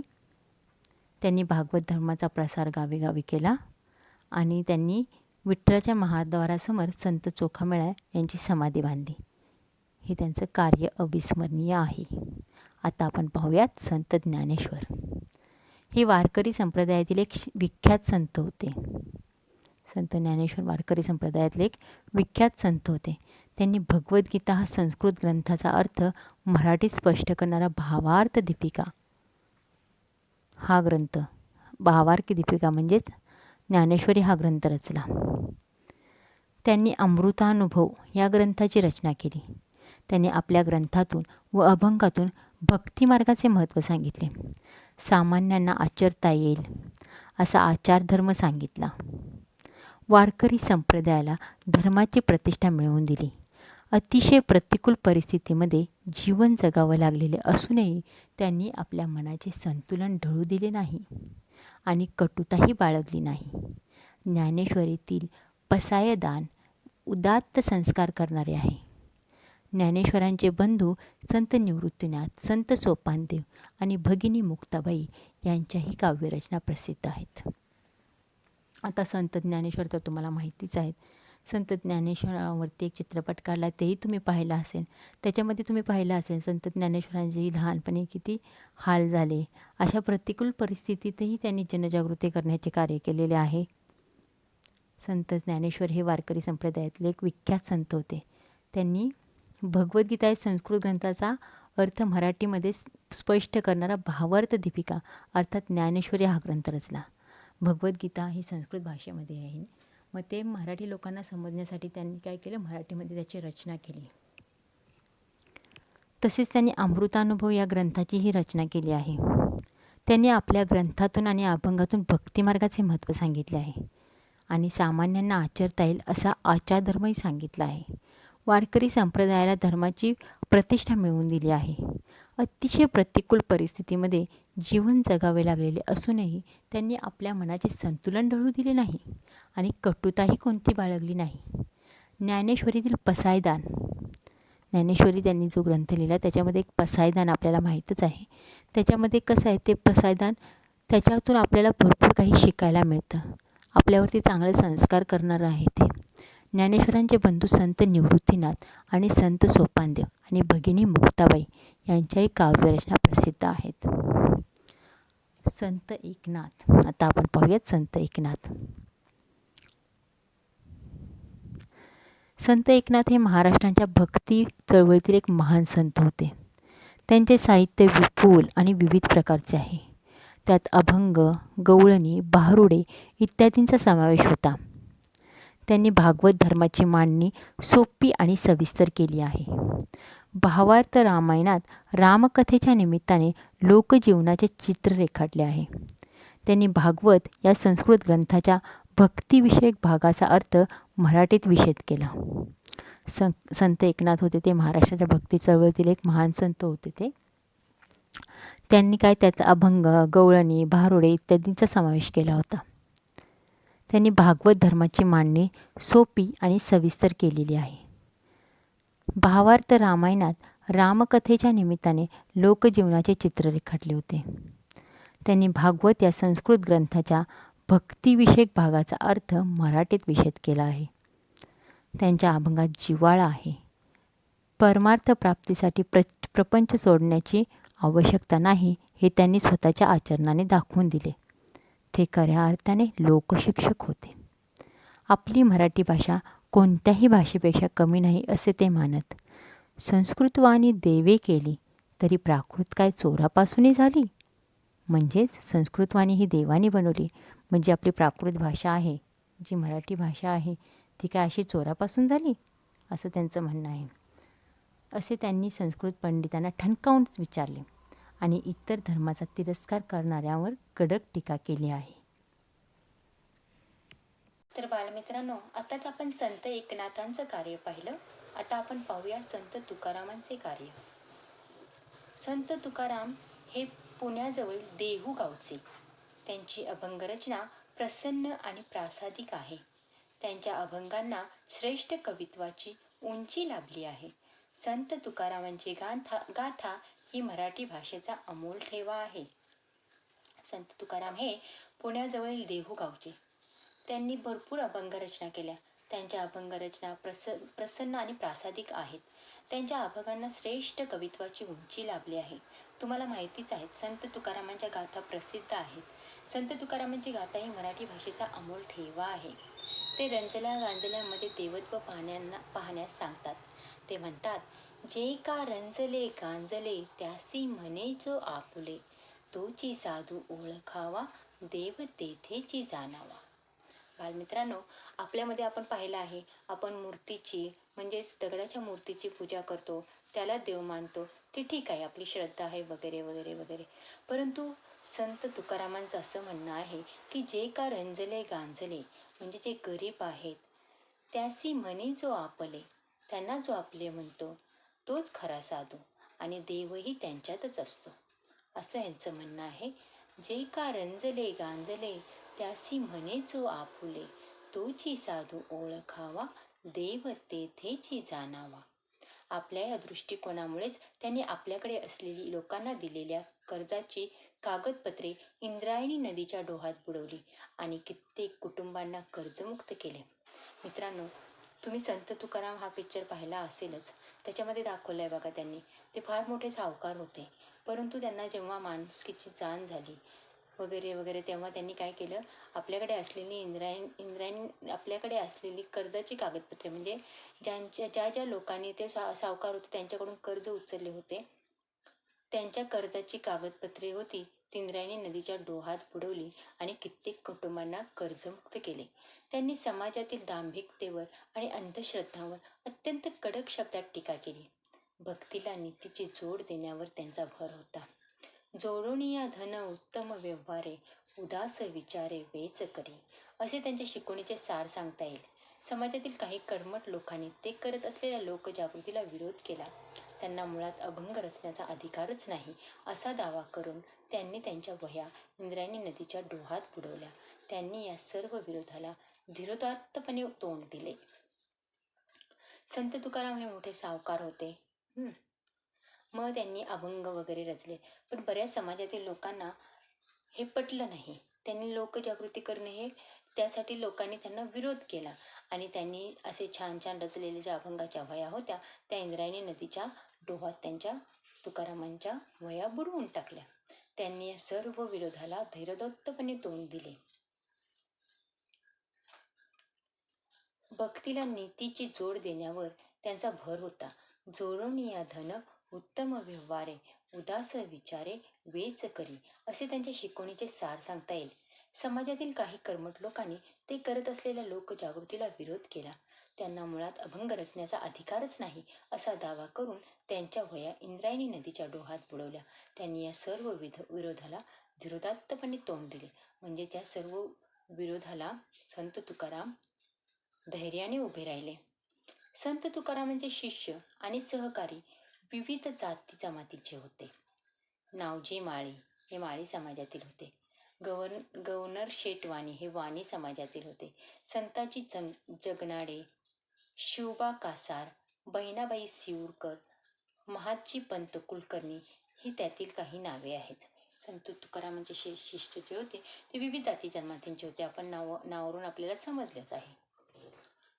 त्यांनी भागवत धर्माचा प्रसार गावेगावी केला आणि त्यांनी विठ्ठलाच्या महाद्वारासमोर संत चोखामेळा यांची समाधी बांधली. हे त्यांचं कार्य अविस्मरणीय आहे. आता आपण पाहूयात संत ज्ञानेश्वर. हे वारकरी संप्रदायातील एक विख्यात संत होते. संत ज्ञानेश्वर वारकरी संप्रदायातले एक विख्यात संत होते. त्यांनी भगवद्गीता हा संस्कृत ग्रंथाचा अर्थ मराठीत स्पष्ट करणारा भावार्थ दीपिका हा ग्रंथ, भावार्थ दीपिका म्हणजेच ज्ञानेश्वरी हा ग्रंथ रचला. त्यांनी अमृतानुभव या ग्रंथाची रचना केली. त्यांनी आपल्या ग्रंथातून व अभंगातून भक्तिमार्गाचे महत्त्व सांगितले. सामान्यांना आचरता येईल असा आचारधर्म सांगितला. वारकरी संप्रदायाला धर्माची प्रतिष्ठा मिळवून दिली. अतिशय प्रतिकूल परिस्थितीमध्ये जीवन जगावं लागलेले असूनही त्यांनी आपल्या मनाचे संतुलन ढळू दिले नाही आणि कटुताही बाळगली नाही. ज्ञानेश्वरीतील पसायदान उदात्त संस्कार करणारे आहे. ज्ञानेश्वरांचे बंधू संत निवृत्तीनाथ, संत सोपानदेव आणि भगिनी मुक्ताबाई यांच्याही काव्यरचना प्रसिद्ध आहेत. आता संत ज्ञानेश्वर तर तुम्हाला माहितीच आहेत. संत ज्ञानेश्वरावरती एक चित्रपट काढला, तेही तुम्ही पाहिला असेल. त्याच्यामध्ये तुम्ही पाहिलं असेल संत ज्ञानेश्वरांची लहानपणी किती हाल झाले. अशा प्रतिकूल परिस्थितीतही त्यांनी जनजागृती करण्याचे कार्य केलेले आहे. संत ज्ञानेश्वर हे वारकरी संप्रदायातले एक विख्यात संत होते. त्यांनी भगवद्गीता या संस्कृत ग्रंथाचा अर्थ मराठीमध्ये स्पष्ट करणारा भावार्थ दीपिका अर्थात ज्ञानेश्वरी हा ग्रंथ रचला. भगवद्गीता ही संस्कृत भाषेमध्ये आहे, मग ते मराठी लोकांना समजण्यासाठी त्यांनी काय केलं, मराठीमध्ये त्याची रचना केली. तसेच त्यांनी अमृतानुभव या ग्रंथाचीही रचना केली आहे. त्यांनी आपल्या ग्रंथातून आणि अभंगातून भक्तिमार्गाचे महत्त्व सांगितले आहे आणि सामान्यांना आचरता येईल असा आचारधर्मही सांगितला आहे. वारकरी संप्रदायाला धर्माची प्रतिष्ठा मिळवून दिली आहे. अतिशय प्रतिकूल परिस्थितीमध्ये जीवन जगावे लागलेले असूनही त्यांनी आपल्या मनाचे संतुलन ढळू दिले नाही आणि कटुताही कोणती बाळगली नाही. ज्ञानेश्वरीतील पसायदान, ज्ञानेश्वरी त्यांनी जो ग्रंथ लिहिला त्याच्यामध्ये एक पसायदान आपल्याला माहीतच आहे. त्याच्यामध्ये कसं आहे ते पसायदान, त्याच्यातून आपल्याला भरपूर काही शिकायला मिळतं. आपल्यावरती चांगले संस्कार करणारं आहे ते. ज्ञानेश्वरांचे बंधू संत निवृत्तीनाथ आणि संत सोपानदेव आणि भगिनी मुक्ताबाई यांच्याही काव्यरचना प्रसिद्ध आहेत. संत एकनाथ. आता आपण पाहूयात संत एकनाथ. संत एकनाथ हे महाराष्ट्राच्या भक्ती चळवळीतील एक महान संत होते. त्यांचे साहित्य विपुल आणि विविध प्रकारचे आहे. त्यात अभंग, गवळणी, भारुडे इत्यादींचा समावेश होता. त्यांनी भागवत धर्माची मांडणी सोपी आणि सविस्तर केली आहे. भावार्थ रामायणात रामकथेच्या निमित्ताने लोकजीवनाचे चित्र रेखाटले आहे. त्यांनी भागवत या संस्कृत ग्रंथाच्या भक्तिविषयक भागाचा अर्थ मराठीत विशद केला. संत एकनाथ होते ते महाराष्ट्राच्या भक्ती चळवळीतील एक महान संत होते ते. त्यांनी त्याचा अभंग, गवळणी, भारुडे इत्यादींचा समावेश केला होता. त्यांनी भागवत धर्माची मांडणी सोपी आणि सविस्तर केलेली आहे. भावार्थ रामायणात रामकथेच्या निमित्ताने लोकजीवनाचे चित्र रेखाटले होते. त्यांनी भागवत या संस्कृत ग्रंथाच्या भक्तिविषयक भागाचा अर्थ मराठीत विशद केला आहे. त्यांच्या अभंगात जिव्हाळा आहे. परमार्थ प्राप्तीसाठी प्रपंच सोडण्याची आवश्यकता नाही हे त्यांनी स्वतःच्या आचरणाने दाखवून दिले. ते खऱ्या अर्थाने लोकशिक्षक होते. आपली मराठी भाषा कोणत्याही भाषेपेक्षा कमी नाही असे ते मानत. संस्कृतवाणी देवे केली तरी प्राकृत काय चोरापासूनही झाली. म्हणजेच संस्कृतवाणी ही देवाने बनवली, म्हणजे आपली प्राकृत भाषा आहे, जी मराठी भाषा आहे, ती काय अशी चोरापासून झाली असं त्यांचं म्हणणं आहे. असे त्यांनी संस्कृत पंडितांना ठणकावून विचारले आणि इतर धर्माचा तिरस्कार करणाऱ्यांवर कडक टीका केली आहे. तर बालमित्रांनो, आताच आपण संत एकनाथांचं कार्य पाहिलं. आता आपण पाहूया संत तुकारामांचे कार्य. संत तुकाराम हे पुण्याजवळ देहू गावचे. त्यांची अभंगरचना प्रसन्न आणि प्रासादिक आहे. त्यांच्या अभंगांना श्रेष्ठ कवित्वाची उंची लाभली आहे. संत तुकारामांची गाथा ही मराठी भाषेचा अमोल ठेवा आहे. संत तुकाराम हे पुण्याजवळील देहू गावचे. त्यांनी भरपूर अभंगरचना केल्या. त्यांच्या अभंगरचना प्रसन्न आणि प्रासादिक आहेत. त्यांच्या अभंगांना श्रेष्ठ कवित्वाची उंची लाभली आहे. तुम्हाला माहितीच आहे, संत तुकारामांच्या गाथा प्रसिद्ध आहेत. संत तुकारामांची गाथा ही मराठी भाषेचा अमोल ठेवा आहे. ते रंजल्या गांजल्यामध्ये देवत्व पाहण्यास सांगतात. ते म्हणतात, जे का रंजले गांजले त्यासी म्हणे जो आपुले, तोची साधू ओळखावा देव तेथेची जाणावा. बालमित्रांनो, आपल्यामध्ये आपण पाहिलं आहे, आपण मूर्तीची म्हणजेच दगडाच्या मूर्तीची पूजा करतो, त्याला देव मानतो. ते ठीक आहे, आपली श्रद्धा आहे वगैरे वगैरे वगैरे. परंतु संत तुकारामांचं असं म्हणणं आहे की जे का रंजले गांजले म्हणजे जे गरीब आहेत त्यासी म्हणे जो आपले, त्यांना जो आपले म्हणतो तोच खरा साधू आणि देवही त्यांच्यातच असतो, असं यांचं म्हणणं आहे. जे का रंजले गांजले त्यासी म्हणे जो आपुले, तोची साधू ओळखावा देव तेथेची जाणावा. आपल्या या दृष्टिकोनामुळेच त्यांनी आपल्याकडे असलेली लोकांना दिलेल्या कर्जाची कागदपत्रे इंद्रायणी नदीच्या डोहात बुडवली आणि कित्येक कुटुंबांना कर्जमुक्त केले. मित्रांनो, तुम्ही संत तुकाराम हा पिक्चर पाहिला असेलच. त्याच्यामध्ये दाखवलं आहे बघा त्यांनी. ते फार मोठे सावकार होते, परंतु त्यांना जेव्हा माणुसकीची जाण झाली वगैरे वगैरे तेव्हा त्यांनी काय केलं, आपल्याकडे असलेली आपल्याकडे असलेली कर्जाची कागदपत्रे म्हणजे ज्या लोकांनी ते सावकार होते त्यांच्याकडून कर्ज उचलले होते, त्यांच्या कर्जाची कागदपत्रे होती ती इंद्रायणी नदीच्या डोहात बुडवली आणि कित्येक कुटुंबांना कर्जमुक्त केले. त्यांनी समाजातील दांभिकतेवर आणि अंधश्रद्धांवर अत्यंत कडक शब्दात टीका केली. भक्तीला नीतीची जोड देण्यावर त्यांचा भर होता. जोडोनिया धन उत्तम व्यवहारे, उदास विचारे वेच करी, असे त्यांच्या शिकवणीचे सार सांगता येईल. समाजातील काही कर्मठ लोकांनी ते करत असलेल्या लोकजागृतीला विरोध केला. त्यांना मुळात अभंग रचण्याचा अधिकारच नाही असा दावा करून त्यांनी त्यांच्या वह्या इंद्रायणी नदीच्या डोहात बुडवल्या. त्यांनी या सर्व विरोधाला धीरोदात्तपणे तोंड दिले. संत तुकाराम हे मोठे सावकार होते. मग त्यांनी अभंग वगैरे रचले, पण बऱ्याच समाजातील लोकांना हे पटलं नाही. त्यांनी लोकजागृती करणे हे त्यासाठी लोकांनी त्यांना विरोध केला आणि त्यांनी असे छान छान रचलेले ज्या अभंगाच्या वह्या होत्या त्या इंद्रायणी नदीच्या डोहात त्यांच्या तुकारामांच्या वह्या बुडवून टाकल्या. त्यांनी या सर्व विरोधाला धैर्योदात्तपणे तोंड दिले. भक्तीला नीतीची जोड देण्यावर त्यांचा भर होता. जोडोनिया धन उत्तम व्यवहारे, उदास विचारे वेच करी, असे त्यांच्या शिकवणीचे सार सांगता येईल. समाजातील काही कर्मठ लोकांनी ते करत असलेल्या लोकजागृतीला विरोध केला. त्यांना मुळात अभंग रचण्याचा अधिकारच नाही असा दावा करून त्यांच्या वह्या इंद्रायणी नदीच्या डोहात बुडवल्या. त्यांनी या सर्व विरोधाला धीरोदात्तपणे तोंड दिले. म्हणजे त्या सर्व विरोधाला संत तुकाराम धैर्याने उभे राहिले. संत तुकारामांचे शिष्य आणि सहकारी विविध जाती जमातीचे होते. नावजी माळी हे माळी समाजातील होते. गव्हर्नर शेठ वाणी हे वाणी समाजातील होते. संताजी जगनाडे, शिवबा कासार, बहिणाबाई सिऊरकर, महादजी पंत कुलकर्णी ही त्यातील काही नावे आहेत. संत तुकारामांचे शिष्य जे होते ते विविध जाती जमातींचे होते. आपण नावावरून आपल्याला समजलेच आहे.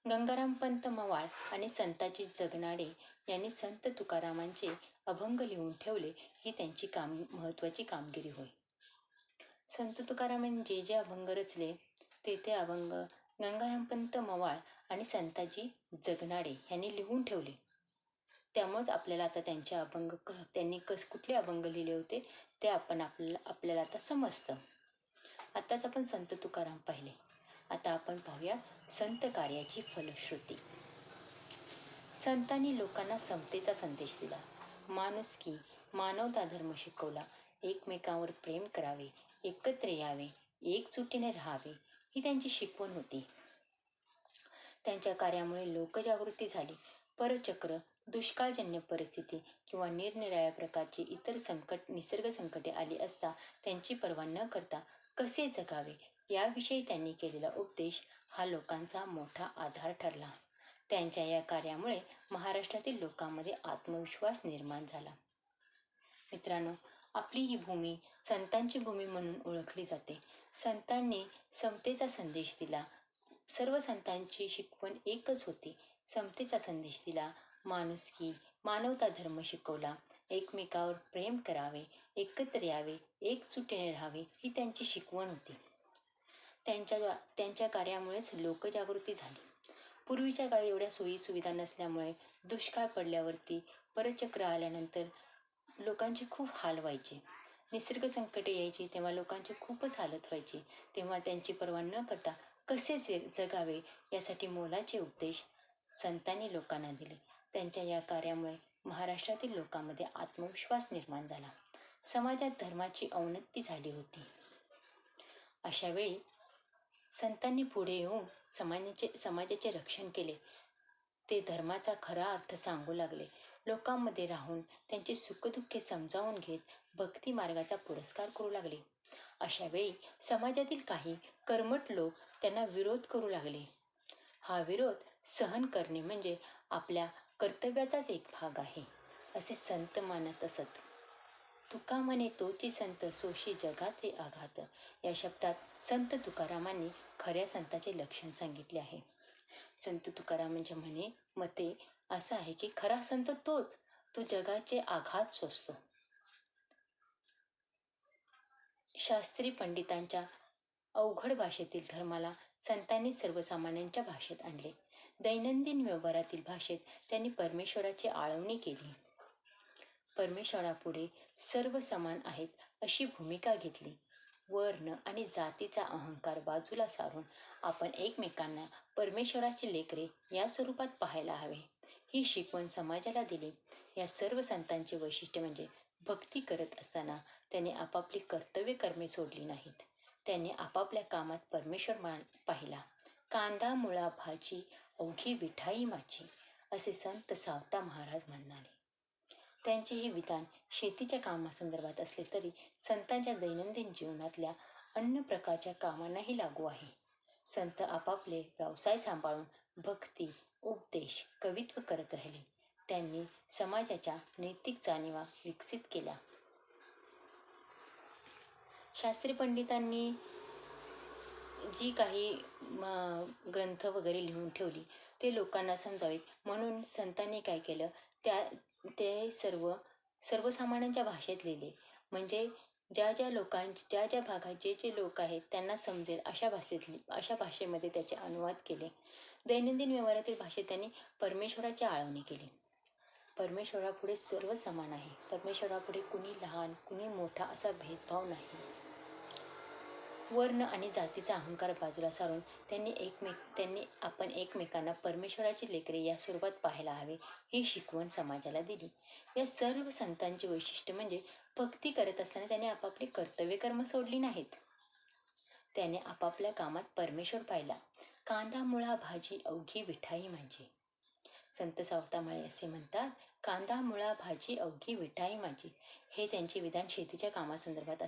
गंगाराम पंत मवाळ आणि संताजी जगनाडे यांनी संत तुकारामांचे अभंग लिहून ठेवले. ही त्यांची महत्त्वाची कामगिरी होय. संत तुकारामांनी जे अभंग रचले ते अभंग गंगारामपंत मवाळ आणि संताजी जगनाडे यांनी लिहून ठेवले. त्यामुळेच आपल्याला आता त्यांचे अभंग त्यांनी कुठले अभंग लिहिले होते ते आपल्याला आता समजतं. आताच आपण संत तुकाराम पाहिले. आता आपण पाहूया संत कार्याची फलश्रुती. संतांनी लोकांना समतेचा संदेश दिला, माणुसकी मानवता धर्म शिकवला, एकमेकांवर प्रेम करावे, एकत्र यावे, एकजुटीने राहावे, ही त्यांची शिकवण होती. त्यांच्या कार्यामुळे लोकजागृती झाली. परचक्र, दुष्काळजन्य परिस्थिती किंवा निरनिराळ्या प्रकारची इतर निसर्ग संकटे आली असता त्यांची पर्वा न करता कसे जगावे याविषयी त्यांनी केलेला उपदेश हा लोकांचा मोठा आधार ठरला. त्यांच्या या कार्यामुळे महाराष्ट्रातील लोकांमध्ये आत्मविश्वास निर्माण झाला. मित्रांनो, आपली ही भूमी संतांची भूमी म्हणून ओळखली जाते. संतांनी समतेचा संदेश दिला. सर्व संतांची शिकवण एकच होती, समतेचा संदेश दिला, माणुसकी मानवता धर्म शिकवला, एकमेकावर प्रेम करावे, एकत्र यावे, एकजुटीने राहावे, ही त्यांची शिकवण होती. त्यांच्या कार्यामुळेच लोकजागृती झाली. पूर्वीच्या काळी एवढ्या सोयी सुविधा नसल्यामुळे दुष्काळ पडल्यावरती, परचक्र आल्यानंतर लोकांचे खूप हाल व्हायचे. निसर्ग संकटे यायची तेव्हा लोकांची खूपच हालत व्हायची. तेव्हा त्यांची पर्वा न करता कसे जगावे यासाठी मोलाचे उपदेश संतांनी लोकांना दिले. त्यांच्या या कार्यामुळे महाराष्ट्रातील लोकांमध्ये आत्मविश्वास निर्माण झाला. समाजात धर्माची अवनती झाली होती. अशा वेळी संतांनी पुढे येऊन समाजाचे रक्षण केले. ते धर्माचा खरा अर्थ सांगू लागले. लोकांमध्ये राहून त्यांचे सुखदुःखे समजावून घेत भक्ती मार्गाचा पुरस्कार करू लागले. अशा वेळी समाजातील काही कर्मठ लोक त्यांना विरोध करू लागले. हा विरोध सहन करणे म्हणजे आपल्या कर्तव्याचाच एक भाग आहे, असे संत मानत असत. तुका म्हणे तोची संत, सोशी जगाचे आघात. या शब्दात संत तुकारामांनी खऱ्या संताचे लक्षण सांगितले आहे. संत तुकारामांच्या मते असं आहे की खरा संत तोच, तो जगाचे आघात सोसतो. शास्त्री पंडितांच्या अवघड भाषेतील धर्माला संतांनी सर्वसामान्यांच्या भाषेत आणले. दैनंदिन व्यवहारातील भाषेत त्यांनी परमेश्वराची आळवणी केली. परमेश्वरापुढे सर्व समान आहेत अशी भूमिका घेतली. वर्ण आणि जातीचा अहंकार बाजूला सारून आपण एकमेकांना परमेश्वराची लेकरे या स्वरूपात पाहायला हवे, ही शिकवण समाजाला दिली. या सर्व संतांचे वैशिष्ट्य म्हणजे भक्ती करत असताना त्यांनी आपापली कर्तव्य कर्मे सोडली नाहीत. त्यांनी आपापल्या कामात परमेश्वर पाहिला. कांदा मुळा भाजी अवघी विठाई माझी, असे संत सावता महाराज म्हणाले. त्यांचे हे विधान शेतीच्या कामासंदर्भात असले तरी संतांच्या दैनंदिन जीवनातल्या अन्य प्रकारच्या कामांनाही लागू आहे. संत आपापले व्यवसाय सांभाळून भक्ती, उपदेश, कवित्व करत राहिले. त्यांनी समाजाच्या नैतिक जाणीवा विकसित केल्या. शास्त्री पंडितांनी जी काही ग्रंथ वगैरे लिहून ठेवली ते लोकांना समजावेत म्हणून संतांनी काय केलं, ते सर्वसामान्यांच्या भाषेत लिहिले. म्हणजे ज्या भागात जे लोक आहेत त्यांना समजेल अशा भाषेमध्ये त्याचे अनुवाद केले. दैनंदिन व्यवहारातील भाषेत त्यांनी परमेश्वराची आळवणी केली. परमेश्वरापुढे सर्व समान आहे. परमेश्वरापुढे कुणी लहान कुणी मोठा असा भेदभाव नाही. वर्ण आणि जातीचा अहंकार बाजूला सारून त्यांनी आपण एकमेकांना परमेश्वराची लेकरे या स्वरूपात पाहायला हवे, ही शिकवण समाजाला दिली. या सर्व संतांचे वैशिष्ट्य म्हणजे भक्ती करत असताना त्यांनी आपापली कर्तव्य कर्म सोडली नाहीत. त्याने आपापल्या कामात परमेश्वर पाहिला. कांदा मुळा भाजी अवघी विठाई माझी. संत सावतामाळे असे म्हणतात, कांदा मुळा भाजी अवघी विठाई माझी. हे त्यांचे विधान शेतीच्या कामासंदर्भात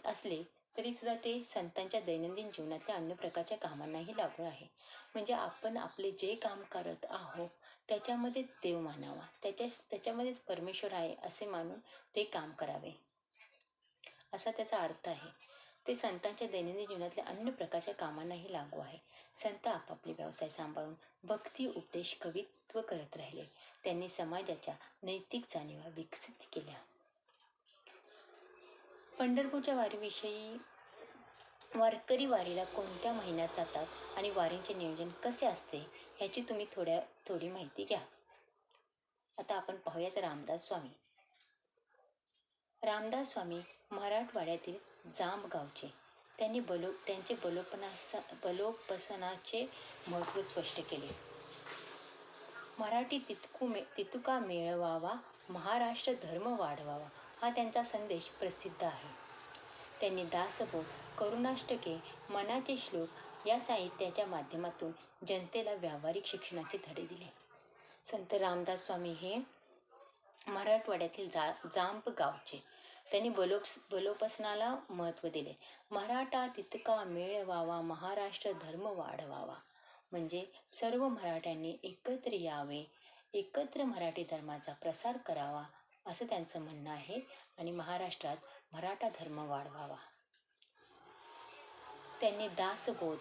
असले तरी सुद्धा ते संतांच्या दैनंदिन जीवनातल्या अन्य प्रकारच्या कामांनाही लागू आहे. म्हणजे आपण आपले जे काम करत आहोत त्याच्यामध्येच देव मानावा, त्याच्यामध्येच परमेश्वर आहे असे मानून ते काम करावे. असा त्याचा अर्थ आहे. ते संतांच्या दैनंदिन जीवनातल्या अन्य प्रकारच्या कामांनाही लागू आहे. संत आपापले व्यवसाय सांभाळून भक्ती, उपदेश, कवित्व करत राहिले. त्यांनी समाजाच्या नैतिक जाणीवा विकसित केल्या. पंढरपूरच्या वारीविषयी वारकरी वारीला कोणत्या महिन्यात जातात आणि वारींचे नियोजन कसे असते ह्याची तुम्ही थोडी माहिती घ्या. आता आपण पाहूयात रामदास स्वामी. रामदास स्वामी मराठवाड्यातील जांब गावचे. त्यांनी त्यांचे बलोपसनाचे महत्त्व स्पष्ट केले. मराठी तितुका मेळवावा, महाराष्ट्र धर्म वाढवावा हा त्यांचा संदेश प्रसिद्ध आहे. त्यांनी दासबोध, करुणाष्टके, मनाचे श्लोक या साहित्याच्या माध्यमातून जनतेला व्यावहारिक शिक्षणाचे धडे दिले. संत रामदास स्वामी हे मराठवाड्यातील जांब गावचे. त्यांनी बलोपसनाला महत्त्व दिले. मराठा तितका मेळवावा, महाराष्ट्र धर्म वाढवावा म्हणजे सर्व मराठ्यांनी एकत्र यावे, एकत्र मराठी धर्माचा प्रसार करावा असं त्यांचं म्हणणं आहे आणि महाराष्ट्रात मराठा धर्म वाढवावा. त्यांनी दासबोध,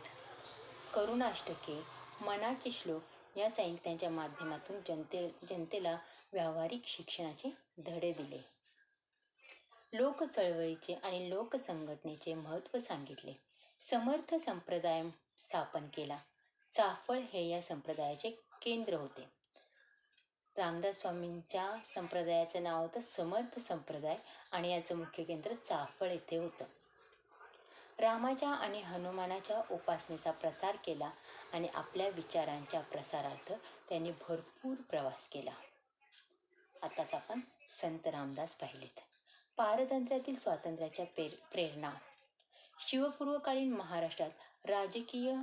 करुणाष्टके, मनाचे श्लोक या साहित्याच्या माध्यमातून जनतेला व्यावहारिक शिक्षणाचे धडे दिले. लोक चळवळीचे आणि लोकसंघटनेचे महत्त्व सांगितले. समर्थ संप्रदाय स्थापन केला. चाफळ हे या संप्रदायाचे केंद्र होते. रामदास स्वामींच्या संप्रदायाचं नाव होतं समर्थ संप्रदाय आणि याचं मुख्य केंद्र चाफळ येथे होतं. रामाच्या आणि हनुमानाच्या उपासनेचा प्रसार केला आणि आपल्या विचारांच्या प्रसारार्थ त्यांनी भरपूर प्रवास केला. आताच आपण संत रामदास पाहिलेत. पारतंत्र्यातील स्वातंत्र्याच्या प्रेरणा. शिवपूर्वकालीन महाराष्ट्रात राजकीय,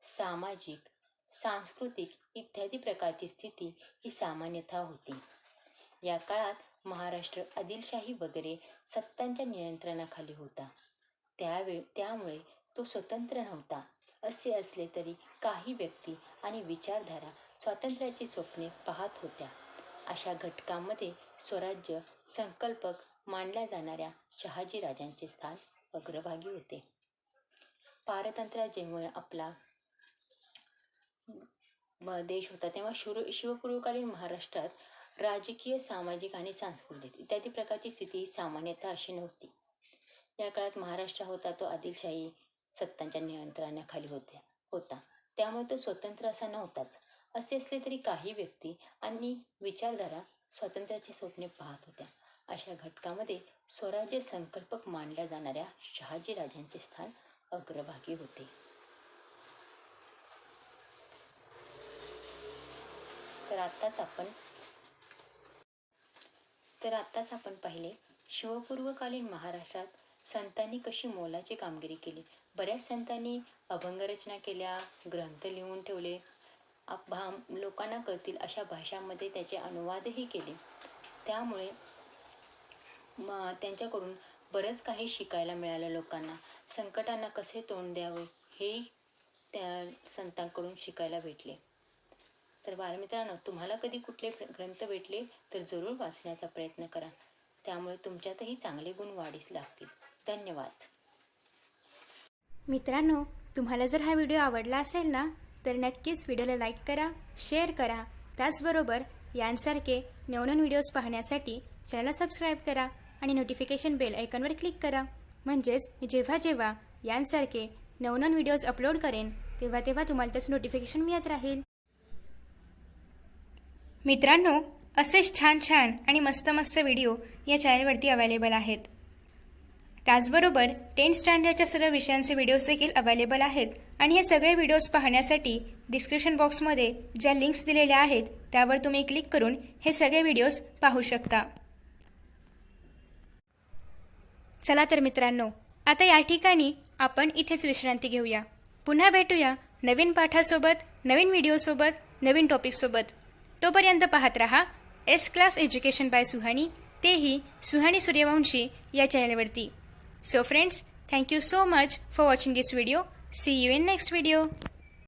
सामाजिक, सांस्कृतिक इत्यादी प्रकारची स्थिती ही सामान्यतः होती. या काळात महाराष्ट्र आदिलशाही वगैरे सत्तांच्या नियंत्रणाखाली होता. त्यामुळे तो स्वतंत्र नव्हता. असे असले तरी काही व्यक्ती आणि विचारधारा स्वातंत्र्याची स्वप्ने पाहत होत्या. अशा घटकांमध्ये स्वराज्य संकल्पक मानल्या जाणाऱ्या शहाजीराजांचे स्थान अग्रभागी होते. पारतंत्र्यात जेव्हा आपला देश होता तेव्हा शिवपूर्वकालीन महाराष्ट्रात राजकीय, सामाजिक आणि सांस्कृतिक इत्यादी प्रकारची स्थिती सामान्यतः अशी नव्हती. या काळात महाराष्ट्र होता तो आदिलशाही सत्तांच्या नियंत्रणाखाली होता. त्यामुळे तो स्वतंत्र असा नव्हताच. असे असले तरी काही व्यक्ती आणि विचारधारा स्वातंत्र्याचे स्वप्ने पाहत होत्या. अशा घटकामध्ये स्वराज्य संकल्पक मानल्या जाणाऱ्या शहाजीराजांचे स्थान अग्रभागी होते. तर आत्ताच आपण पाहिले शिवपूर्वकालीन महाराष्ट्रात संतांनी कशी मोलाची कामगिरी केली. बऱ्याच संतांनी अभंगरचना केल्या, ग्रंथ लिहून ठेवले, लोकांना कळतील अशा भाषांमध्ये त्याचे अनुवादही केले. त्यामुळे त्यांच्याकडून बरंच काही शिकायला मिळालं लोकांना. संकटांना कसे तोंड द्यावे हेही त्या संतांकडून शिकायला भेटले. तर बालमित्रांनो, तुम्हाला कधी कुठले ग्रंथ भेटले तर जरूर वाचण्याचा प्रयत्न करा. त्यामुळे तुमच्यातही चांगले गुण वाढीस लागतील. धन्यवाद. मित्रांनो, तुम्हाला जर हा व्हिडिओ आवडला असेल ना तर नक्कीच व्हिडिओला लाईक करा, शेअर करा. त्याचबरोबर यांसारखे नवनवीन व्हिडिओज पाहण्यासाठी चॅनलला सबस्क्राईब करा आणि नोटिफिकेशन बेल आयकॉनवर क्लिक करा. म्हणजेच मी जेव्हा यांसारखे नवनवीन व्हिडिओज अपलोड करेन तेव्हा तुम्हाला त्याचं नोटिफिकेशन मिळत राहील. मित्रांनो, असेच छान आणि मस्त व्हिडिओ या चॅनलवरती अवेलेबल आहेत. त्याचबरोबर 10th स्टँडर्डच्या सर्व विषयांचे व्हिडिओज देखील अवेलेबल आहेत आणि हे सगळे व्हिडिओज पाहण्यासाठी डिस्क्रिप्शन बॉक्समध्ये ज्या लिंक्स दिलेल्या आहेत त्यावर तुम्ही क्लिक करून हे सगळे व्हिडिओज पाहू शकता. चला तर मित्रांनो, आता या ठिकाणी आपण इथेच विश्रांती घेऊया. पुन्हा भेटूया नवीन पाठासोबत, नवीन व्हिडिओसोबत, नवीन टॉपिकसोबत. तोपर्यंत पाहत रहा S class education by Suhani, तेही सुहानी सूर्यवंशी या चॅनलवरती. So friends, thank you so much for watching this video. See you in next video.